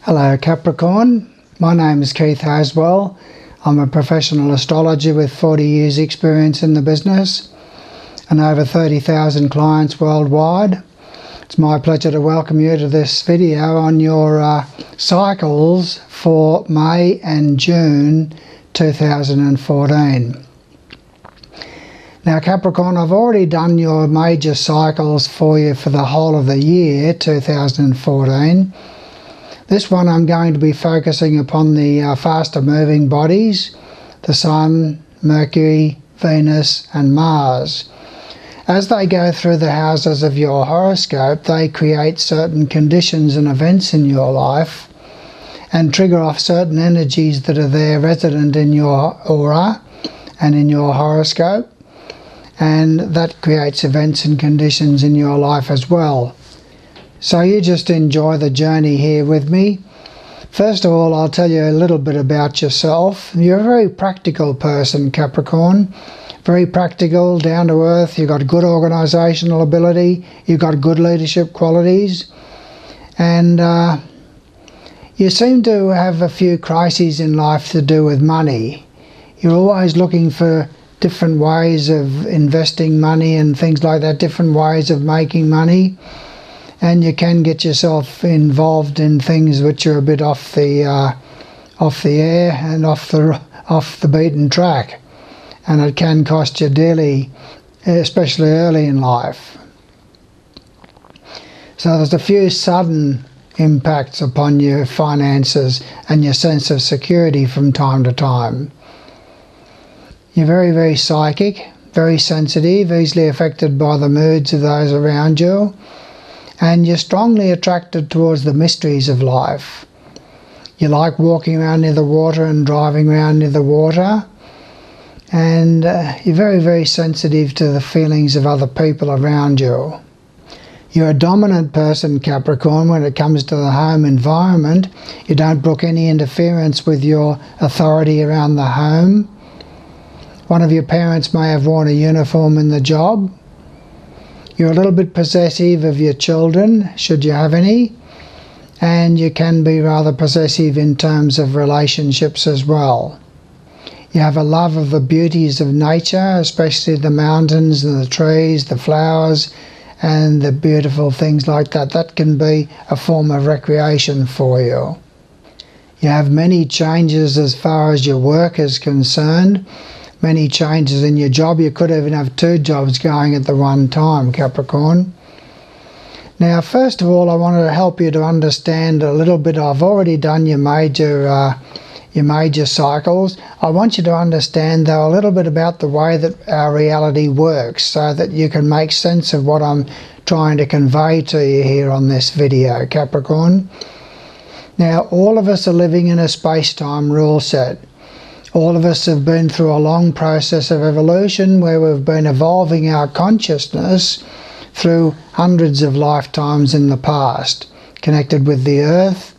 Hello Capricorn, my name is Keith Haswell. I'm a professional astrologer with 40 years experience in the business and over 30,000 clients worldwide. It's my pleasure to welcome you to this video on your cycles for May and June 2014. Now Capricorn, I've already done your major cycles for you for the whole of the year 2014. This one I'm going to be focusing upon the faster moving bodies, the Sun, Mercury, Venus and Mars. As they go through the houses of your horoscope, they create certain conditions and events in your life and trigger off certain energies that are there resident in your aura and in your horoscope, and that creates events and conditions in your life as well. So you just enjoy the journey here with me. First of all, I'll tell you a little bit about yourself. You're a very practical person, Capricorn. Very practical, down to earth. You've got good organisational ability. You've got good leadership qualities. And you seem to have a few crises in life to do with money. You're always looking for different ways of investing money and things like that, different ways of making money. And you can get yourself involved in things which are a bit off the air and off the beaten track, and it can cost you dearly, especially early in life. So there's a few sudden impacts upon your finances and your sense of security from time to time. You're very, very psychic, very sensitive, easily affected by the moods of those around you. And you're strongly attracted towards the mysteries of life. You like walking around near the water and driving around near the water. And you're very, very sensitive to the feelings of other people around you. You're a dominant person, Capricorn, when it comes to the home environment. You don't brook any interference with your authority around the home. One of your parents may have worn a uniform in the job. You're a little bit possessive of your children, should you have any, and you can be rather possessive in terms of relationships as well. You have a love of the beauties of nature, especially the mountains and the trees, the flowers, and the beautiful things like that. That can be a form of recreation for you. You have many changes as far as your work is concerned. Many changes in your job. You could even have two jobs going at the one time, Capricorn. Now, first of all, I wanted to help you to understand a little bit. I've already done your major cycles. I want you to understand, though, a little bit about the way that our reality works, so that you can make sense of what I'm trying to convey to you here on this video, Capricorn. Now, all of us are living in a space-time rule set. All of us have been through a long process of evolution where we've been evolving our consciousness through hundreds of lifetimes in the past, connected with the earth.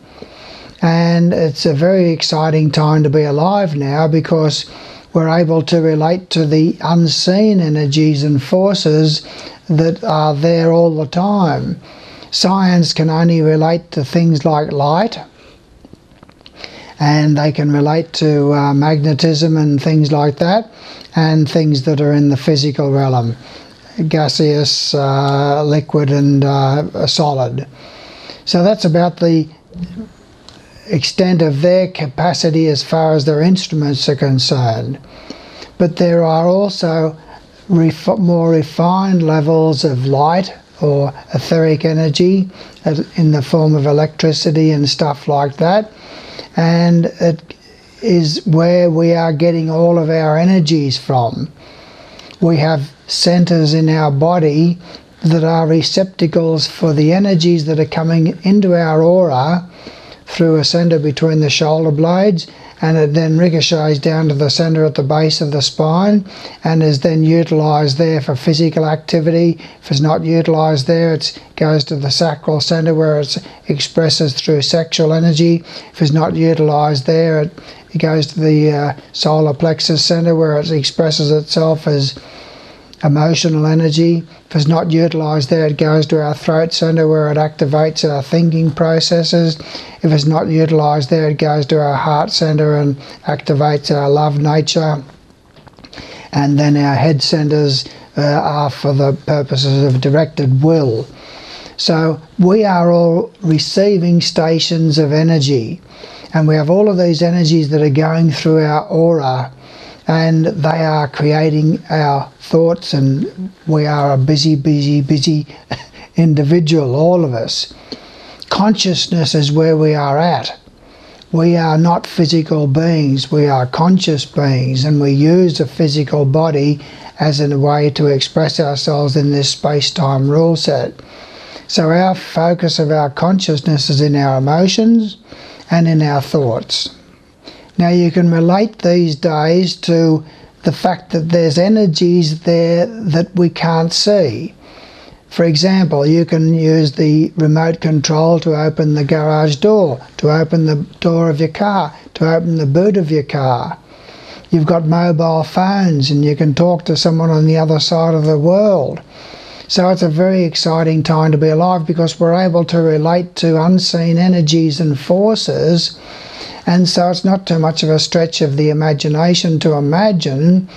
And it's a very exciting time to be alive now, because we're able to relate to the unseen energies and forces that are there all the time. Science can only relate to things like light, and they can relate to magnetism and things like that, and things that are in the physical realm, gaseous, liquid and solid. So that's about the extent of their capacity as far as their instruments are concerned. But there are also more refined levels of light or etheric energy in the form of electricity and stuff like that. And it is where we are getting all of our energies from. We have centers in our body that are receptacles for the energies that are coming into our aura through a center between the shoulder blades, and it then ricochets down to the center at the base of the spine and is then utilized there for physical activity. If it's not utilized there, it goes to the sacral center where it expresses through sexual energy. If it's not utilized there, it goes to the solar plexus center where it expresses itself as emotional energy. If it's not utilised there, it goes to our throat centre where it activates our thinking processes. If it's not utilised there, it goes to our heart centre and activates our love nature. And then our head centres are for the purposes of directed will. So we are all receiving stations of energy, and we have all of these energies that are going through our aura, and they are creating our thoughts, and we are a busy individual, all of us. Consciousness is where we are at. We are not physical beings, we are conscious beings, and we use a physical body as a way to express ourselves in this space-time rule set. So our focus of our consciousness is in our emotions and in our thoughts. Now you can relate these days to the fact that there's energies there that we can't see. For example, you can use the remote control to open the garage door, to open the door of your car, to open the boot of your car. You've got mobile phones and you can talk to someone on the other side of the world. So it's a very exciting time to be alive because we're able to relate to unseen energies and forces, and so it's not too much of a stretch of the imagination to imagine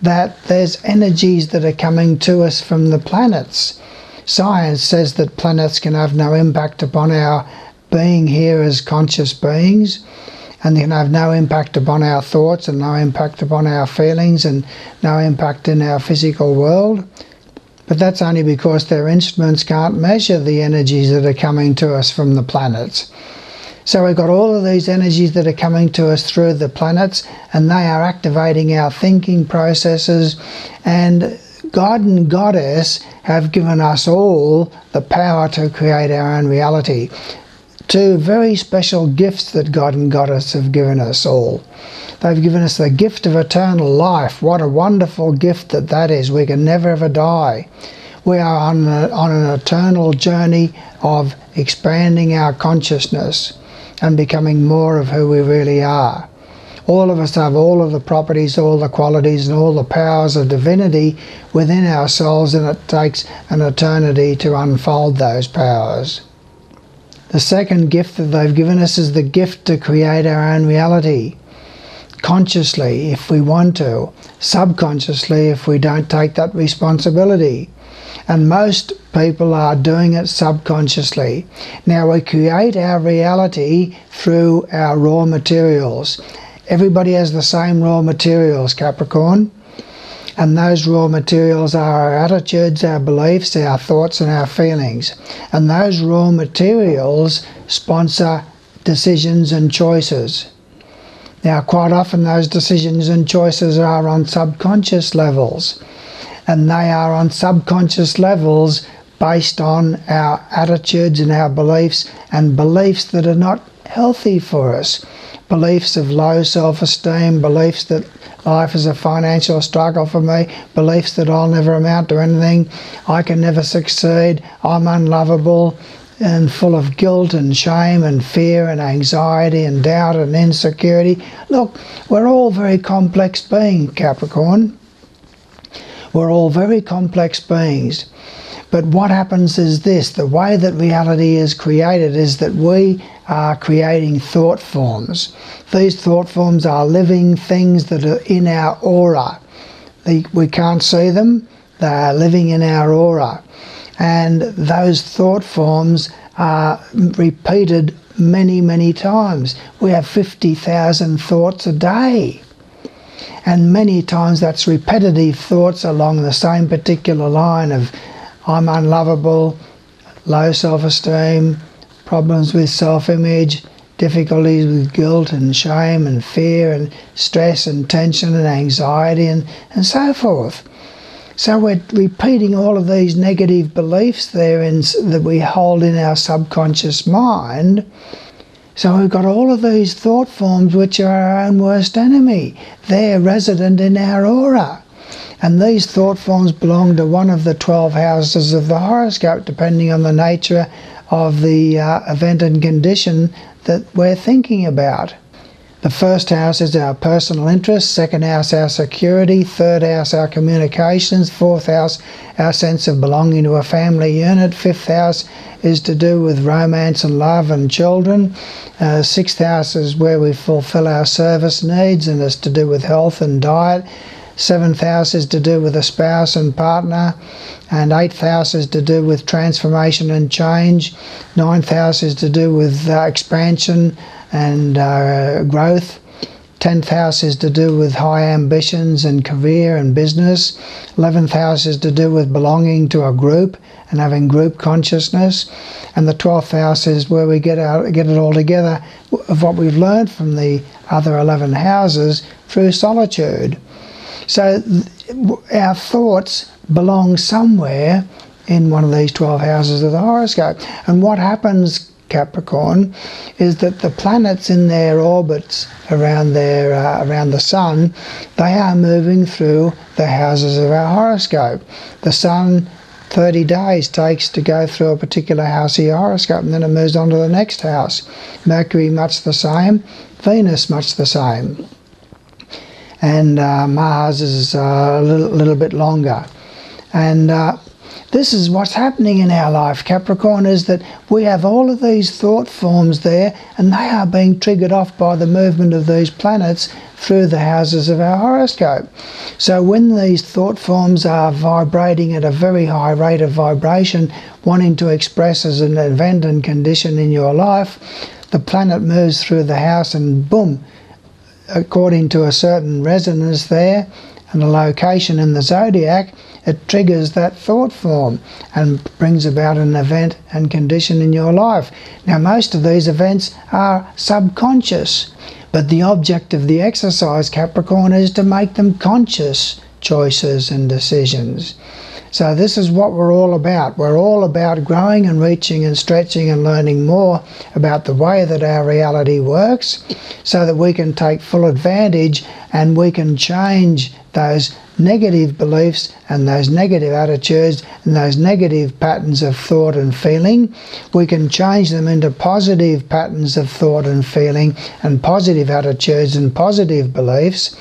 that there's energies that are coming to us from the planets. Science says that planets can have no impact upon our being here as conscious beings, and they can have no impact upon our thoughts and no impact upon our feelings and no impact in our physical world. But that's only because their instruments can't measure the energies that are coming to us from the planets. So we've got all of these energies that are coming to us through the planets, and they are activating our thinking processes, and God and Goddess have given us all the power to create our own reality. Two very special gifts that God and Goddess have given us all. They've given us the gift of eternal life. What a wonderful gift that is. We can never ever die. We are on an eternal journey of expanding our consciousness and becoming more of who we really are. All of us have all of the properties, all the qualities, and all the powers of divinity within ourselves, and it takes an eternity to unfold those powers. The second gift that they've given us is the gift to create our own reality. Consciously, if we want to. Subconsciously, if we don't take that responsibility. And most people are doing it subconsciously. Now, we create our reality through our raw materials. Everybody has the same raw materials, Capricorn. And those raw materials are our attitudes, our beliefs, our thoughts and our feelings. And those raw materials sponsor decisions and choices. Now, quite often those decisions and choices are on subconscious levels. And they are on subconscious levels based on our attitudes and our beliefs, and beliefs that are not healthy for us. Beliefs of low self-esteem, beliefs that life is a financial struggle for me, beliefs that I'll never amount to anything, I can never succeed, I'm unlovable, and full of guilt and shame and fear and anxiety and doubt and insecurity. Look, we're all very complex beings, Capricorn. We're all very complex beings. But what happens is this: the way that reality is created is that we are creating thought forms. These thought forms are living things that are in our aura. We can't see them, they are living in our aura. And those thought forms are repeated many, many times. We have 50,000 thoughts a day. And many times that's repetitive thoughts along the same particular line of I'm unlovable, low self-esteem, problems with self-image, difficulties with guilt and shame and fear and stress and tension and anxiety and so forth. So we're repeating all of these negative beliefs there that we hold in our subconscious mind. So we've got all of these thought forms which are our own worst enemy. They're resident in our aura. And these thought forms belong to one of the 12 houses of the horoscope, depending on the nature of the event and condition that we're thinking about. The first house is our personal interests, second house our security, third house our communications, fourth house our sense of belonging to a family unit, fifth house is to do with romance and love and children, sixth house is where we fulfill our service needs and it's to do with health and diet, seventh house is to do with a spouse and partner, and eighth house is to do with transformation and change, ninth house is to do with expansion and growth, 10th house is to do with high ambitions and career and business, 11th house is to do with belonging to a group and having group consciousness, and the 12th house is where we get it all together of what we've learned from the other 11 houses through solitude. So our thoughts belong somewhere in one of these 12 houses of the horoscope. And what happens, Capricorn, is that the planets in their orbits around the sun, they are moving through the houses of our horoscope. The sun 30 days takes to go through a particular house of your horoscope, and then it moves on to the next house. Mercury much the same, Venus much the same, and Mars is a little bit longer. And this is what's happening in our life, Capricorn, is that we have all of these thought forms there, and they are being triggered off by the movement of these planets through the houses of our horoscope. So when these thought forms are vibrating at a very high rate of vibration, wanting to express as an event and condition in your life, the planet moves through the house and boom, according to a certain resonance there and a location in the zodiac, it triggers that thought form and brings about an event and condition in your life. Now, most of these events are subconscious, but the object of the exercise, Capricorn, is to make them conscious choices and decisions. So this is what we're all about. We're all about growing and reaching and stretching and learning more about the way that our reality works so that we can take full advantage and we can change those negative beliefs and those negative attitudes and those negative patterns of thought and feeling. We can change them into positive patterns of thought and feeling and positive attitudes and positive beliefs,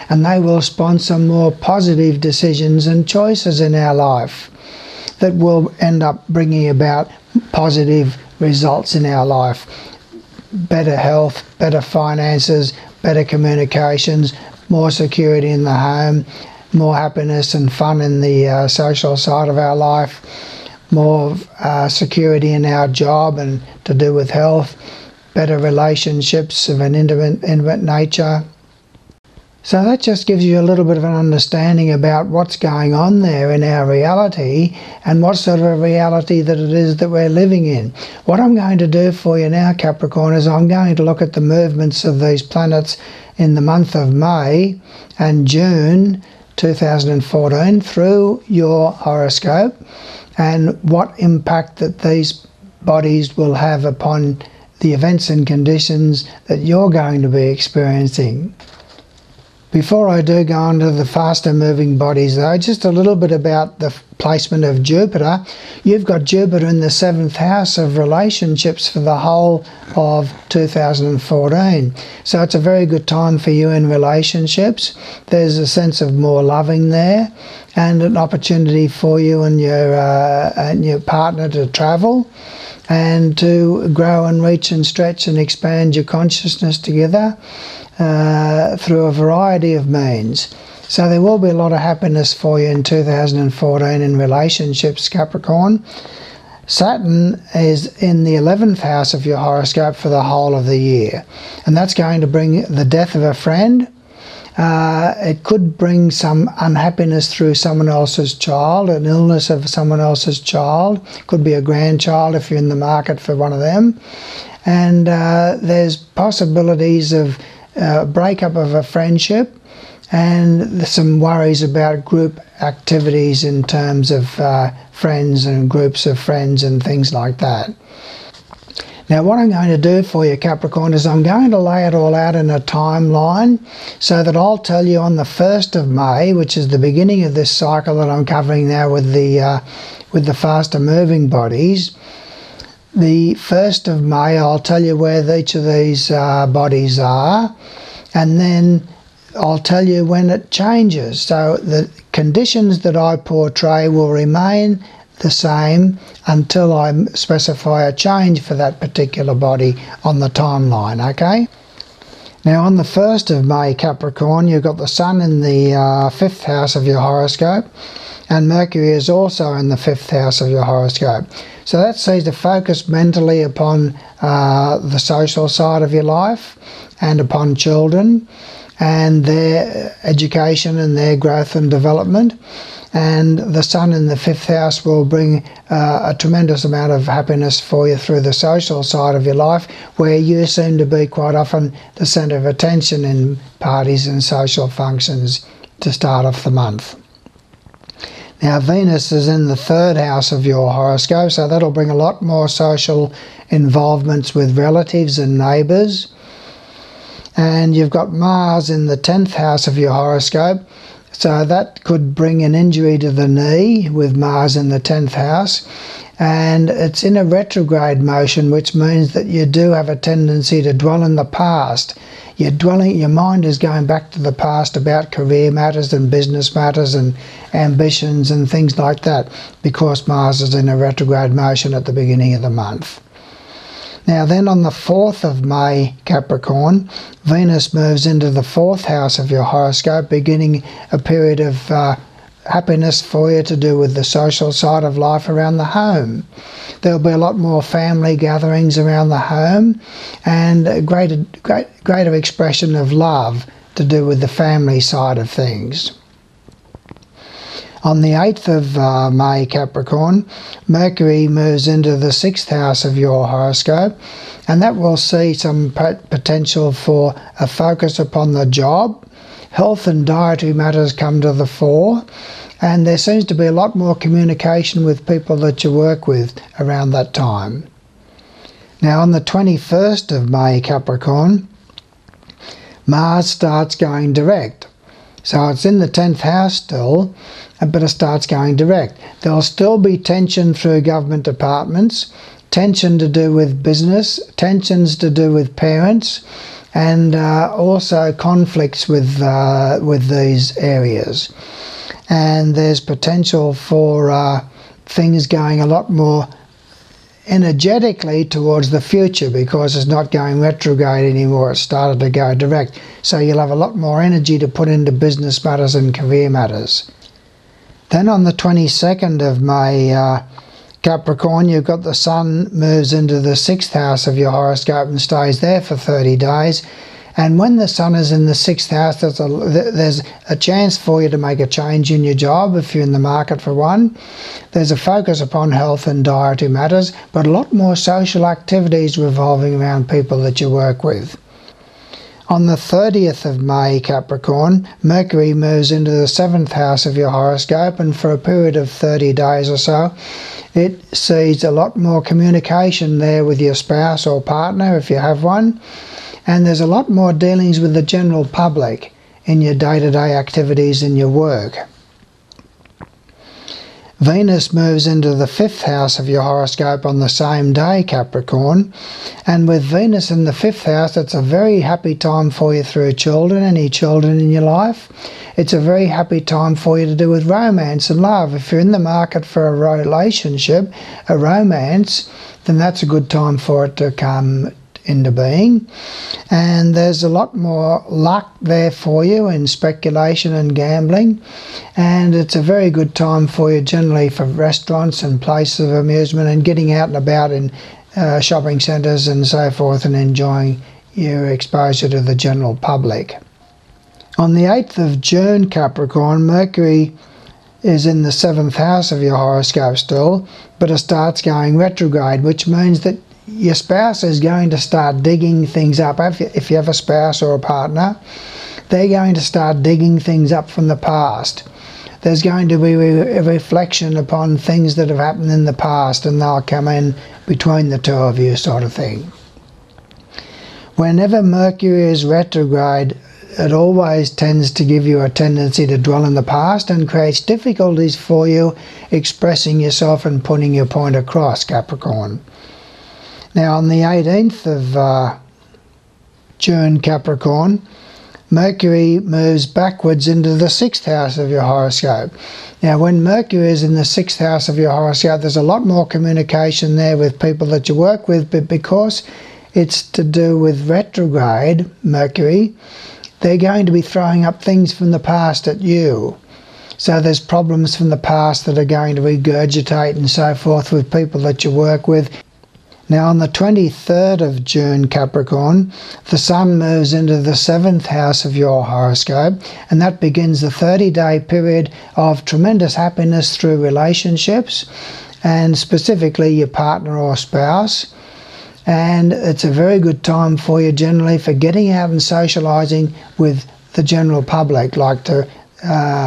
and they will sponsor more positive decisions and choices in our life that will end up bringing about positive results in our life. Better health, better finances, better communications, more security in the home, more happiness and fun in the social side of our life, more security in our job and to do with health, better relationships of an intimate nature. So that just gives you a little bit of an understanding about what's going on there in our reality and what sort of a reality that it is that we're living in. What I'm going to do for you now, Capricorn, is I'm going to look at the movements of these planets in the month of May and June 2014 through your horoscope and what impact that these bodies will have upon the events and conditions that you're going to be experiencing. Before I do go on to the faster moving bodies though, just a little bit about the placement of Jupiter. You've got Jupiter in the 7th house of relationships for the whole of 2014. So it's a very good time for you in relationships. There's a sense of more loving there and an opportunity for you and your partner to travel and to grow and reach and stretch and expand your consciousness together through a variety of means. So there will be a lot of happiness for you in 2014 in relationships, Capricorn. Saturn is in the 11th house of your horoscope for the whole of the year, and that's going to bring the death of a friend. It could bring some unhappiness through someone else's child, an illness of someone else's child. Could be a grandchild if you're in the market for one of them. And there's possibilities of breakup of a friendship and some worries about group activities in terms of friends and groups of friends and things like that. Now what I'm going to do for you, Capricorn, is I'm going to lay it all out in a timeline so that I'll tell you on the 1st of May, which is the beginning of this cycle that I'm covering now with the faster moving bodies, the 1st of May, I'll tell you where each of these bodies are, and then I'll tell you when it changes. So the conditions that I portray will remain the same until I specify a change for that particular body on the timeline, okay? Now on the 1st of May, Capricorn, you've got the Sun in the 5th house of your horoscope, and Mercury is also in the 5th house of your horoscope. So that sees to focus mentally upon the social side of your life and upon children and their education and their growth and development. And the Sun in the 5th house will bring a tremendous amount of happiness for you through the social side of your life, where you seem to be quite often the centre of attention in parties and social functions to start off the month. Now Venus is in the 3rd house of your horoscope, so that'll bring a lot more social involvements with relatives and neighbours. And you've got Mars in the 10th house of your horoscope, so that could bring an injury to the knee with Mars in the 10th house. And it's in a retrograde motion, which means that you do have a tendency to dwell in the past. Your mind is going back to the past about career matters and business matters and ambitions and things like that, because Mars is in a retrograde motion at the beginning of the month. Now then on the 4th of May, Capricorn, Venus moves into the 4th house of your horoscope, beginning a period of happiness for you to do with the social side of life around the home. There'll be a lot more family gatherings around the home and a greater expression of love to do with the family side of things. On the 8th of May, Capricorn, Mercury moves into the 6th house of your horoscope, and that will see some potential for a focus upon the job. Health and dietary matters come to the fore, and there seems to be a lot more communication with people that you work with around that time. Now on the 21st of May, Capricorn, Mars starts going direct. So it's in the 10th house still, but it starts going direct. There'll still be tension through government departments, tension to do with business, tensions to do with parents, and also conflicts with these areas. And there's potential for things going a lot more energetically towards the future, because it's not going retrograde anymore, it's started to go direct. So you'll have a lot more energy to put into business matters and career matters. Then on the 22nd of May, Capricorn, you've got the Sun moves into the 6th house of your horoscope and stays there for 30 days. And when the Sun is in the 6th house, there's a chance for you to make a change in your job if you're in the market for one. There's a focus upon health and dietary matters, but a lot more social activities revolving around people that you work with. On the 30th of May, Capricorn, Mercury moves into the 7th house of your horoscope, and for a period of 30 days or so, it sees a lot more communication there with your spouse or partner if you have one. And there's a lot more dealings with the general public in your day-to-day activities in your work. Venus moves into the 5th house of your horoscope on the same day, Capricorn. And with Venus in the 5th house, it's a very happy time for you through children, any children in your life. It's a very happy time for you to do with romance and love. If you're in the market for a relationship, a romance, then that's a good time for it to come into being. And there's a lot more luck there for you in speculation and gambling, and it's a very good time for you generally for restaurants and places of amusement and getting out and about in shopping centres and so forth, and enjoying your exposure to the general public. On the 8th of June, Capricorn, Mercury is in the 7th house of your horoscope still, but it starts going retrograde, which means that your spouse is going to start digging things up. If you have a spouse or a partner, they're going to start digging things up from the past. There's going to be a reflection upon things that have happened in the past, and they'll come in between the two of you, sort of thing. Whenever Mercury is retrograde, it always tends to give you a tendency to dwell in the past and creates difficulties for you expressing yourself and putting your point across, Capricorn. Now on the 18th of June, Capricorn, Mercury moves backwards into the 6th house of your horoscope. Now when Mercury is in the 6th house of your horoscope, there's a lot more communication there with people that you work with, but because it's to do with retrograde Mercury, they're going to be throwing up things from the past at you. So there's problems from the past that are going to regurgitate and so forth with people that you work with. Now on the 23rd of June, Capricorn, the Sun moves into the 7th house of your horoscope, and that begins the 30-day period of tremendous happiness through relationships, and specifically your partner or spouse. And it's a very good time for you generally for getting out and socialising with the general public, like to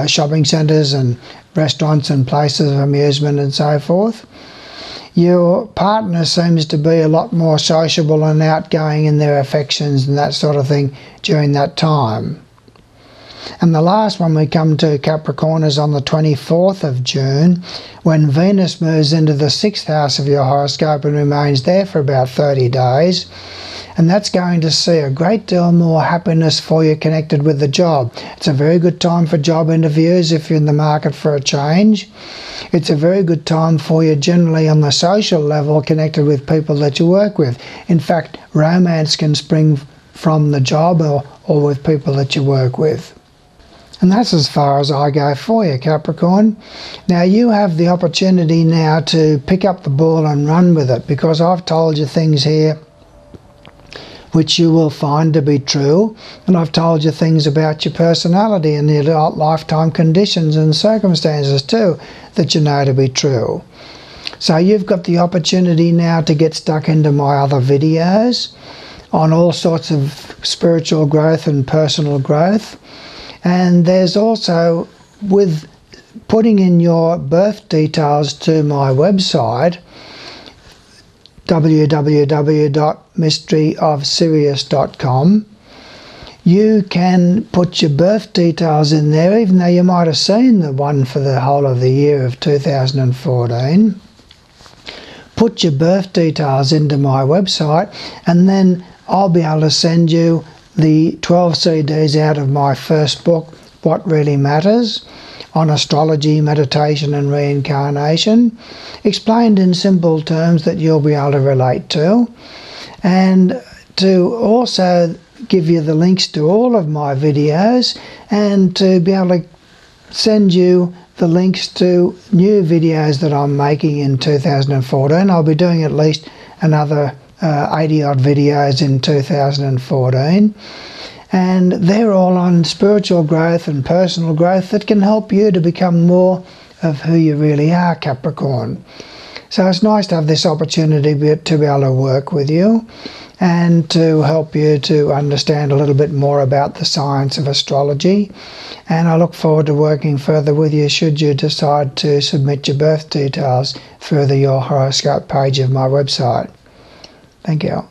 shopping centres and restaurants and places of amusement and so forth. Your partner seems to be a lot more sociable and outgoing in their affections and that sort of thing during that time. And the last one we come to, Capricorn, is on the 24th of June, when Venus moves into the 6th house of your horoscope and remains there for about 30 days. And that's going to see a great deal more happiness for you connected with the job. It's a very good time for job interviews if you're in the market for a change. It's a very good time for you generally on the social level connected with people that you work with. In fact, romance can spring from the job or with people that you work with. And that's as far as I go for you, Capricorn. Now you have the opportunity now to pick up the ball and run with it, because I've told you things here which you will find to be true, and I've told you things about your personality and your lifetime conditions and circumstances too that you know to be true. So you've got the opportunity now to get stuck into my other videos on all sorts of spiritual growth and personal growth. And there's also, with putting in your birth details to my website, www.mysteryofsirius.com, you can put your birth details in there, even though you might have seen the one for the whole of the year of 2014. Put your birth details into my website, and then I'll be able to send you the 12 CDs out of my first book, What Really Matters, on astrology, meditation and reincarnation, explained in simple terms that you'll be able to relate to, and to also give you the links to all of my videos, and to be able to send you the links to new videos that I'm making in 2014. I'll be doing at least another 80 odd videos in 2014, and they're all on spiritual growth and personal growth that can help you to become more of who you really are, Capricorn. So it's nice to have this opportunity to be able to work with you and to help you to understand a little bit more about the science of astrology, and I look forward to working further with you should you decide to submit your birth details through your horoscope page of my website. Thank you.